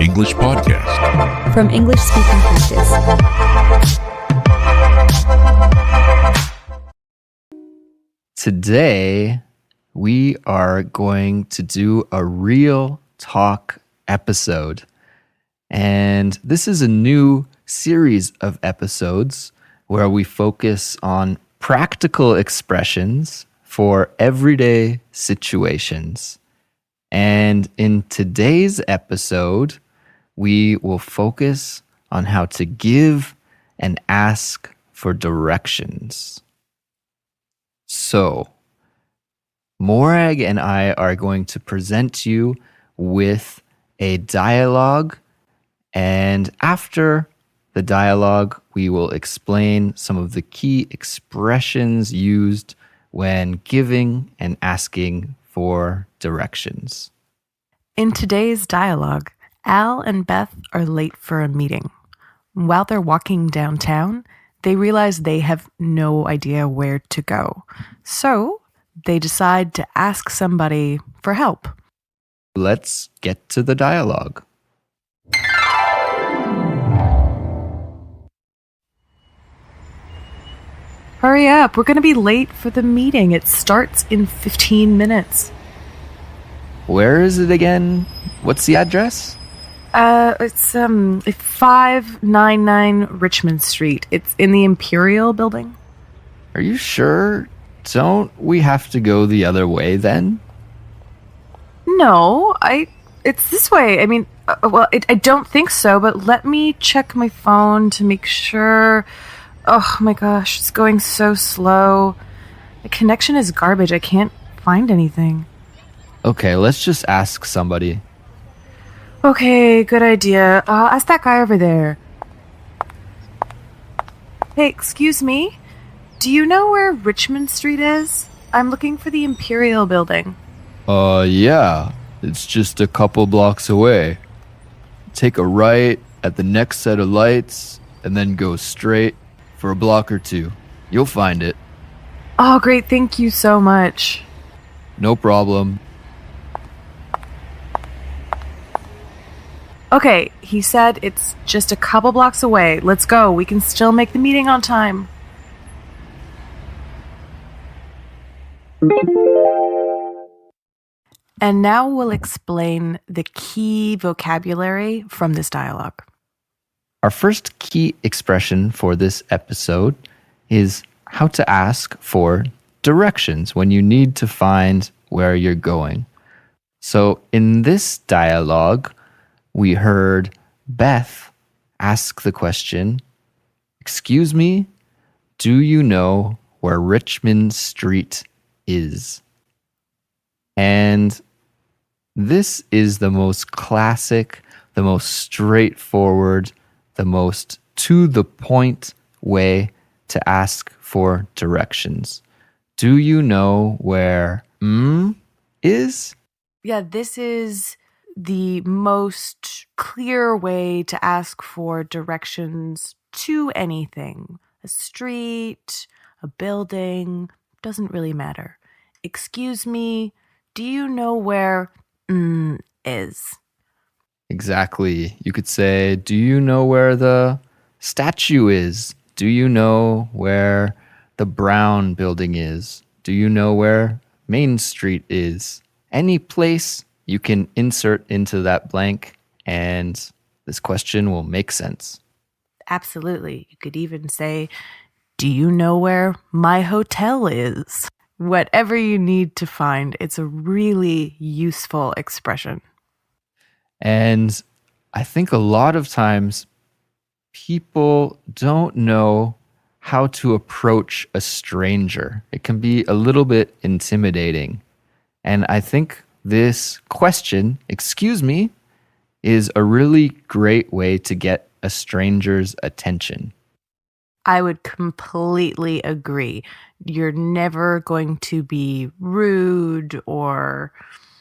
English podcast from English speaking practice. Today, we are going to do a real talk episode. And this is a new series of episodes where we focus on practical expressions for everyday situations. And in today's episode, we will focus on how to give and ask for directions. So, Morag and I are going to present you with a dialogue, and after the dialogue, we will explain some of the key expressions used when giving and asking for directions. In today's dialogue, Al and Beth are late for a meeting. While they're walking downtown, they realize they have no idea where to go. So they decide to ask somebody for help. Let's get to the dialogue. Hurry up, we're going to be late for the meeting. It starts in 15 minutes. Where is it again? What's the address? It's 599 Richmond Street. It's in the Imperial Building. Are you sure? Don't we have to go the other way then? No, it's this way. I mean, I don't think so, but let me check my phone to make sure. Oh my gosh, it's going so slow. The connection is garbage. I can't find anything. Okay, let's just ask somebody. Okay, good idea. Ask that guy over there. Hey, excuse me? Do you know where Richmond Street is? I'm looking for the Imperial Building. Yeah. It's just a couple blocks away. Take a right at the next set of lights and then go straight for a block or two. You'll find it. Oh, great. Thank you so much. No problem. Okay, he said it's just a couple blocks away. Let's go. We can still make the meeting on time. And now we'll explain the key vocabulary from this dialogue. Our first key expression for this episode is how to ask for directions when you need to find where you're going. So in this dialogue, we heard Beth ask the question, "Excuse me, do you know where Richmond Street is?" And this is the most classic, the most straightforward, the most to-the-point way to ask for directions. Do you know where is? Yeah, this is the most clear way to ask for directions to anything. A street, a building, doesn't really matter. Excuse me, do you know where is? Exactly. You could say, do you know where the statue is? Do you know where the Brown building is? Do you know where Main Street is? Any place you can insert into that blank, and this question will make sense. Absolutely. You could even say, do you know where my hotel is? Whatever you need to find, it's a really useful expression. And I think a lot of times people don't know how to approach a stranger. It can be a little bit intimidating. And I think this question, "Excuse me," is a really great way to get a stranger's attention. I would completely agree. You're never going to be rude or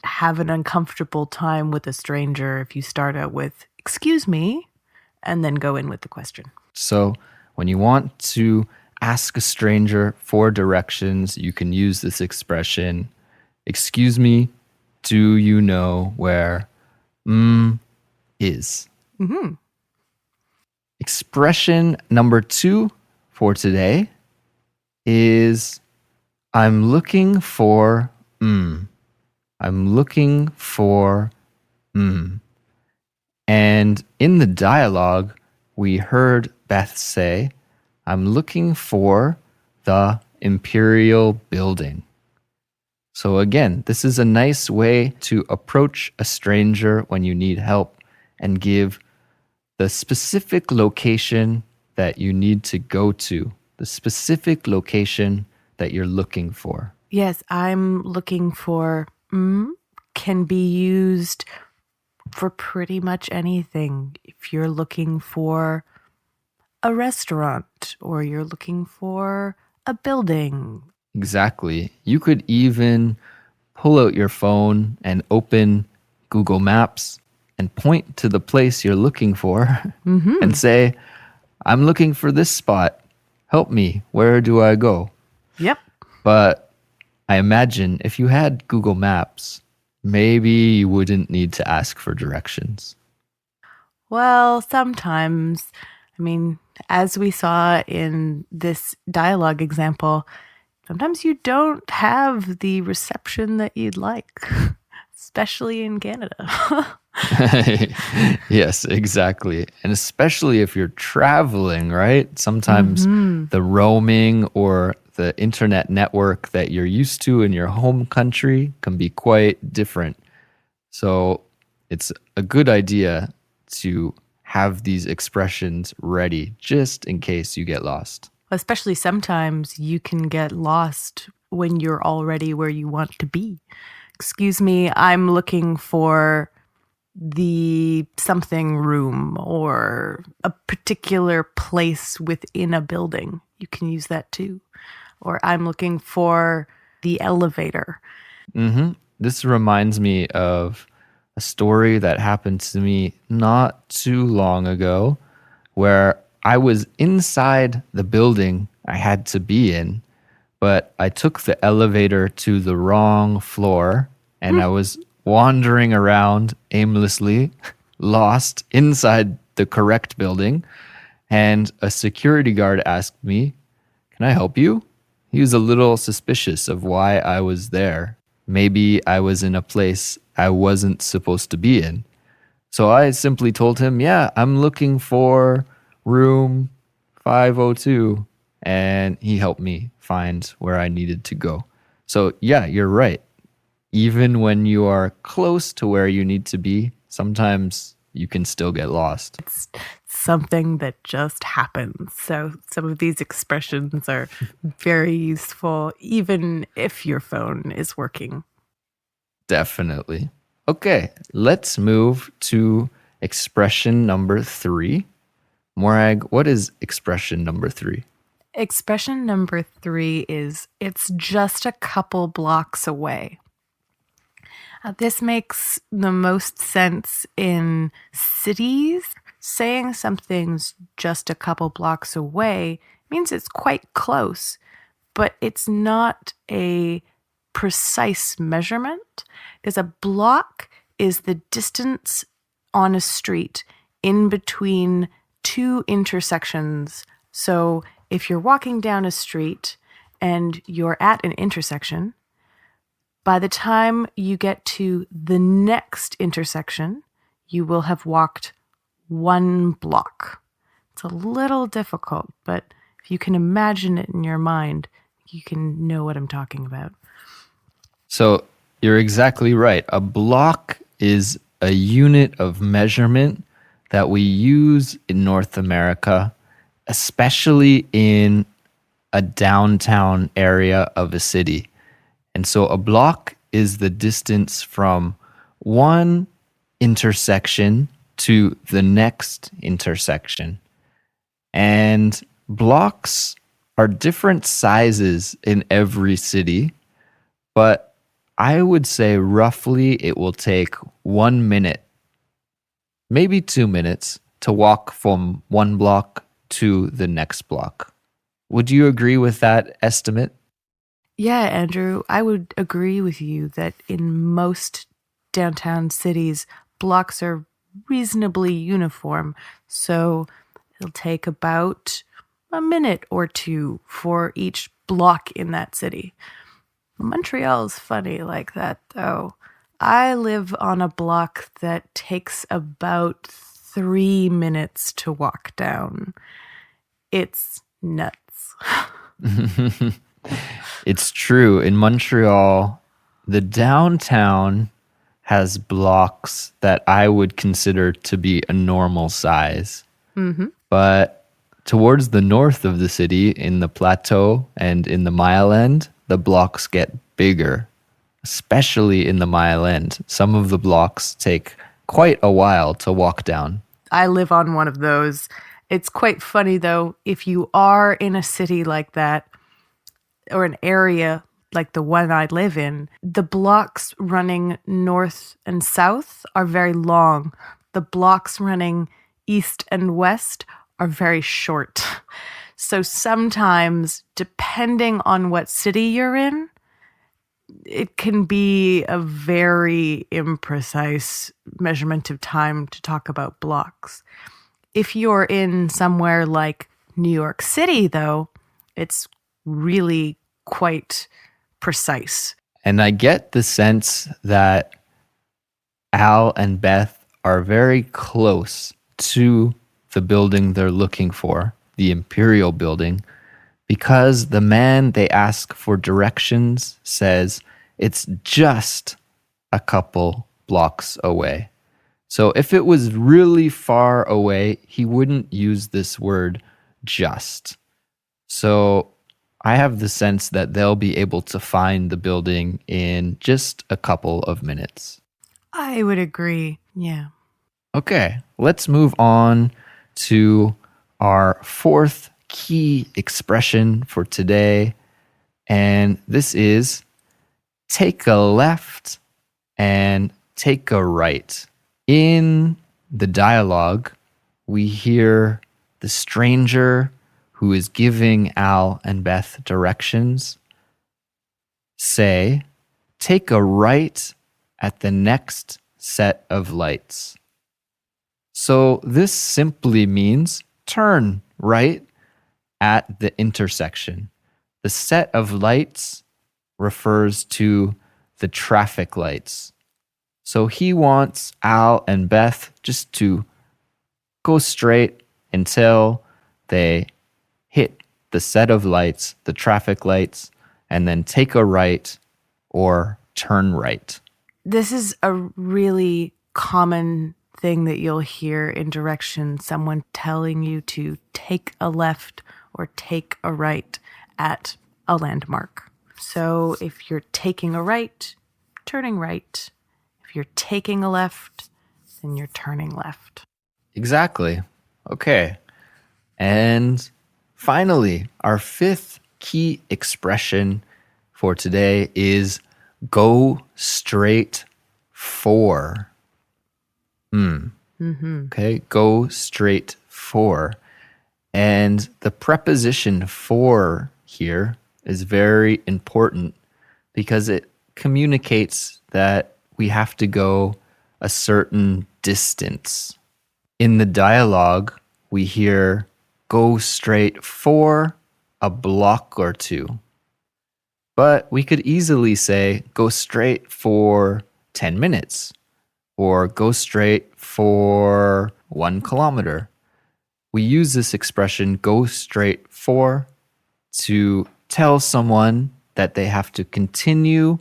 have an uncomfortable time with a stranger if you start out with, "Excuse me," and then go in with the question. So when you want to ask a stranger for directions, you can use this expression, "Excuse me, do you know where is. Hmm. Expression number 2 for today is I'm looking for I'm looking for And in the dialogue, we heard Beth say, I'm looking for the Imperial Building. So again, this is a nice way to approach a stranger when you need help and give the specific location that you need to go to, the specific location that you're looking for. Yes, I'm looking for can be used for pretty much anything. If you're looking for a restaurant or you're looking for a building. Exactly. You could even pull out your phone and open Google Maps and point to the place you're looking for and say, I'm looking for this spot. Help me. Where do I go? Yep. But I imagine if you had Google Maps, maybe you wouldn't need to ask for directions. Well, sometimes, I mean, as we saw in this dialogue example, sometimes you don't have the reception that you'd like, especially in Canada. Yes, exactly. And especially if you're traveling, right? Sometimes the roaming or the internet network that you're used to in your home country can be quite different. So it's a good idea to have these expressions ready just in case you get lost. Especially sometimes you can get lost when you're already where you want to be. Excuse me, I'm looking for the something room or a particular place within a building. You can use that too. Or I'm looking for the elevator. This reminds me of a story that happened to me not too long ago where I was inside the building I had to be in, but I took the elevator to the wrong floor and I was wandering around aimlessly, lost inside the correct building. And a security guard asked me, Can I help you? He was a little suspicious of why I was there. Maybe I was in a place I wasn't supposed to be in. So I simply told him, Yeah, I'm looking for room 502. And he helped me find where I needed to go. So, yeah, you're right. Even when you are close to where you need to be, sometimes you can still get lost. It's something that just happens. So some of these expressions are very useful, even if your phone is working. Definitely. Okay, let's move to expression number 3. Morag, what is expression number 3? Expression number 3 is it's just a couple blocks away. This makes the most sense in cities. Saying something's just a couple blocks away means it's quite close, but it's not a precise measurement because a block is the distance on a street in between two intersections. So if you're walking down a street and you're at an intersection, by the time you get to the next intersection, you will have walked 1 block. It's a little difficult, but if you can imagine it in your mind, you can know what I'm talking about. So you're exactly right. A block is a unit of measurement that we use in North America, especially in a downtown area of a city. And so a block is the distance from one intersection to the next intersection. And blocks are different sizes in every city, but I would say roughly it will take 1 minute, maybe 2 minutes to walk from one block to the next block. Would you agree with that estimate? Yeah, Andrew, I would agree with you that in most downtown cities, blocks are reasonably uniform. So it'll take about a minute or two for each block in that city. Montreal's funny like that, though. I live on a block that takes about 3 minutes to walk down. It's nuts. It's true. In Montreal, the downtown has blocks that I would consider to be a normal size. But towards the north of the city, in the plateau and in the Mile End, the blocks get bigger, especially in the Mile End. Some of the blocks take quite a while to walk down. I live on one of those. It's quite funny, though, if you are in a city like that, or an area like the one I live in, the blocks running north and south are very long. The blocks running east and west are very short. So sometimes, depending on what city you're in, it can be a very imprecise measurement of time to talk about blocks. If you're in somewhere like New York City, though, it's really quite precise. And I get the sense that Al and Beth are very close to the building they're looking for, the Imperial Building, because the man they ask for directions says it's just a couple blocks away. So if it was really far away, he wouldn't use this word just. So I have the sense that they'll be able to find the building in just a couple of minutes. I would agree. Yeah. Okay, let's move on to our fourth key expression for today. And this is take a left and take a right. In the dialogue, we hear the stranger who is giving Al and Beth directions say, take a right at the next set of lights. So this simply means turn right at the intersection. The set of lights refers to the traffic lights. So he wants Al and Beth just to go straight until they hit the set of lights, the traffic lights, and then take a right or turn right. This is a really common thing that you'll hear in directions, someone telling you to take a left or take a right at a landmark. So if you're taking a right, turning right. If you're taking a left, then you're turning left. Exactly. Okay. And finally, our fifth key expression for today is go straight for. Okay, go straight for. And the preposition for here is very important because it communicates that we have to go a certain distance. In the dialogue, we hear go straight for a block or two. But we could easily say go straight for 10 minutes or go straight for 1 kilometer. We use this expression go straight for to tell someone that they have to continue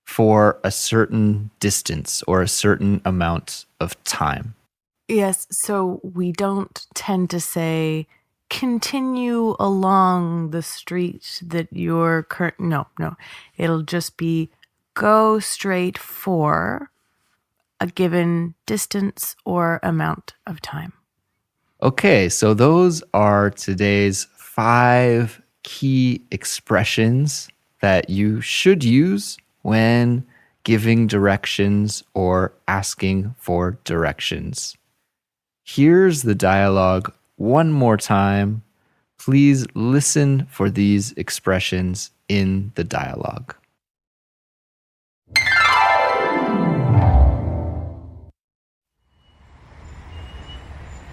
for a certain distance or a certain amount of time. Yes, so we don't tend to say continue along the street that you're no. It'll just be go straight for a given distance or amount of time. Okay, so those are today's 5 key expressions that you should use when giving directions or asking for directions. Here's the dialogue one more time. Please listen for these expressions in the dialogue.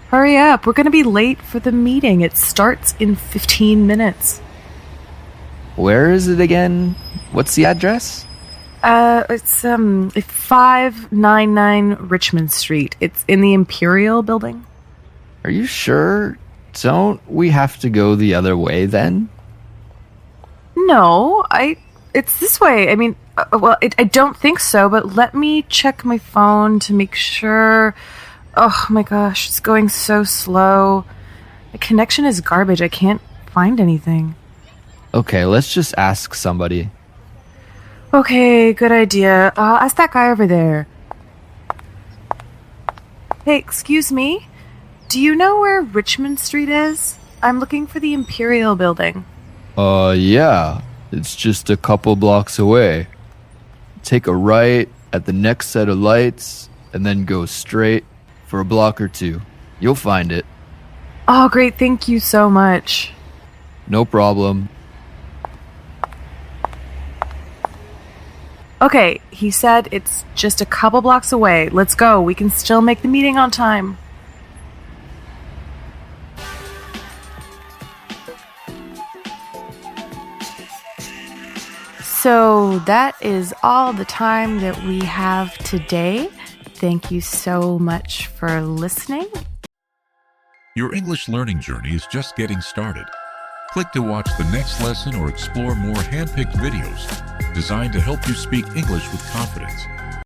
Hurry up. We're going to be late for the meeting. It starts in 15 minutes. Where is it again? What's the address? It's 599 Richmond Street. It's in the Imperial building. Are you sure? Don't we have to go the other way then? No, it's this way. I mean, I don't think so, but let me check my phone to make sure. Oh my gosh, it's going so slow. The connection is garbage. I can't find anything. Okay, let's just ask somebody. Okay, good idea. Ask that guy over there. Hey, excuse me? Do you know where Richmond Street is? I'm looking for the Imperial building. Yeah. It's just a couple blocks away. Take a right at the next set of lights, and then go straight for a block or two. You'll find it. Oh, great. Thank you so much. No problem. Okay, he said it's just a couple blocks away. Let's go. We can still make the meeting on time. So that is all the time that we have today. Thank you so much for listening. Your English learning journey is just getting started. Click to watch the next lesson or explore more hand-picked videos designed to help you speak English with confidence.